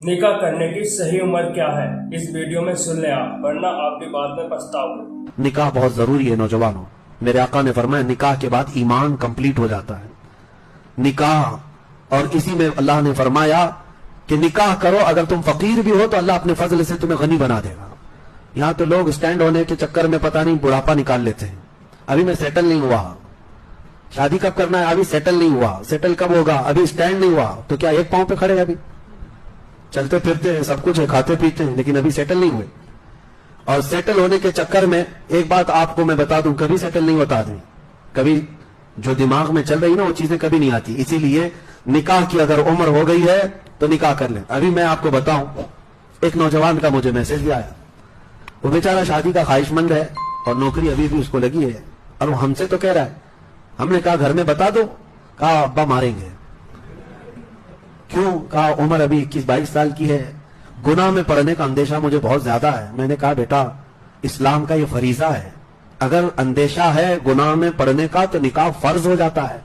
निकाह करने की सही उम्र क्या है, इस वीडियो में सुन ले आप, वरना आप भी बाद में पछताओगे। निकाह बहुत जरूरी है नौजवानों। मेरे आका ने फरमाया निकाह के बाद ईमान कंप्लीट हो जाता है। निकाह, और इसी में अल्लाह ने फरमाया कि निकाह करो, अगर तुम फकीर भी हो तो अल्लाह अपने फजल से तुम्हें गनी बना देगा। यहाँ तो लोग स्टैंड होने के चक्कर में पता नहीं बुढ़ापा निकाल लेते हैं। अभी मैं सेटल नहीं हुआ, शादी कब करना है, अभी सेटल नहीं हुआ, सेटल कब होगा, अभी स्टैंड नहीं हुआ, तो क्या एक पांव पे खड़े हैं? अभी चलते फिरते हैं, सब कुछ है, खाते पीते हैं, लेकिन अभी सेटल नहीं हुए। और सेटल होने के चक्कर में एक बात आपको मैं बता दूं, कभी सेटल नहीं होता आदमी, कभी जो दिमाग में चल रही ना वो चीजें कभी नहीं आती। इसीलिए निकाह की अगर उम्र हो गई है तो निकाह कर ले। अभी मैं आपको बताऊं, एक नौजवान का मुझे मैसेज भी आया, वो बेचारा शादी का ख्वाहिशमंद है और नौकरी अभी भी उसको लगी है, और वो हमसे तो कह रहा है, हमने कहा घर में बता दो, कहा अब्बा मारेंगे। क्यों? कहा उम्र अभी 21-22 साल की है, गुनाह में पड़ने का अंदेशा मुझे बहुत ज्यादा है। मैंने कहा बेटा इस्लाम का ये फरीजा है, अगर अंदेशा है गुनाह में पड़ने का तो निकाह फर्ज हो जाता है।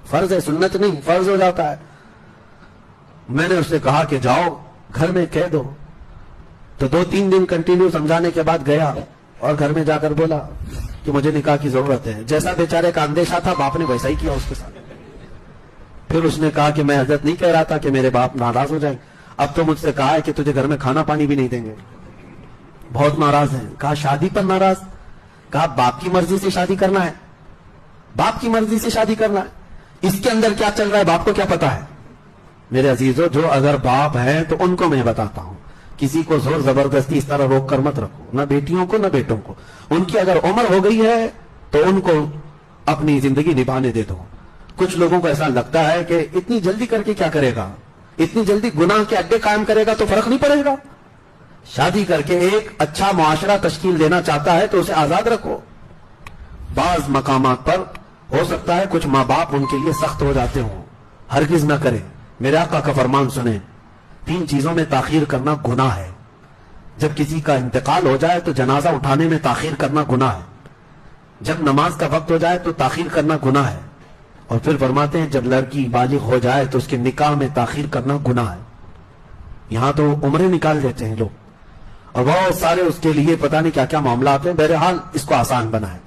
फर्ज है, सुन्नत नहीं, फर्ज हो जाता है। मैंने उससे कहा कि जाओ घर में कह दो, तो 2-3 दिन कंटिन्यू समझाने के बाद गया और घर में जाकर बोला कि मुझे निकाह की जरूरत है। जैसा बेचारे का अंदेशा था बाप ने वैसा ही किया उसके साथ। फिर उसने कहा कि मैं हजरत नहीं कह रहा था कि मेरे बाप नाराज हो जाए, अब तो मुझसे कहा है कि तुझे घर में खाना पानी भी नहीं देंगे, बहुत नाराज है। कहा शादी पर नाराज? कहा बाप की मर्जी से शादी करना है, बाप की मर्जी से शादी करना है, इसके अंदर क्या चल रहा है बाप को क्या पता है? मेरे अजीजों, जो अगर बाप है तो उनको मैं बताता हूं, किसी को जोर जबरदस्ती इस तरह रोक कर मत रखो, न बेटियों को न बेटों को। उनकी अगर उम्र हो गई है तो उनको अपनी जिंदगी निभाने दे दो। कुछ लोगों को ऐसा लगता है कि इतनी जल्दी करके क्या करेगा, इतनी जल्दी गुनाह के अड्डे कायम करेगा तो फर्क नहीं पड़ेगा। शादी करके एक अच्छा मुआशरा तश्कील देना चाहता है तो उसे आजाद रखो। बाज मकामात पर हो सकता है कुछ माँ बाप उनके लिए सख्त हो जाते हो, हरगिज ना करें। मेरे आका का फरमान सुने, 3 चीजों में ताखीर करना गुनाह है। जब किसी का इंतकाल हो जाए तो जनाजा उठाने में ताखीर करना गुनाह है। जब नमाज का वक्त हो जाए तो ताखीर करना गुनाह है। और फिर फरमाते हैं जब लड़की बालिग हो जाए तो उसके निकाह में ताखीर करना गुनाह है। यहां तो उम्रें निकाल देते हैं लोग, और बहुत सारे उसके लिए पता नहीं क्या क्या मामला आते हैं। बहरहाल इसको आसान बनाए।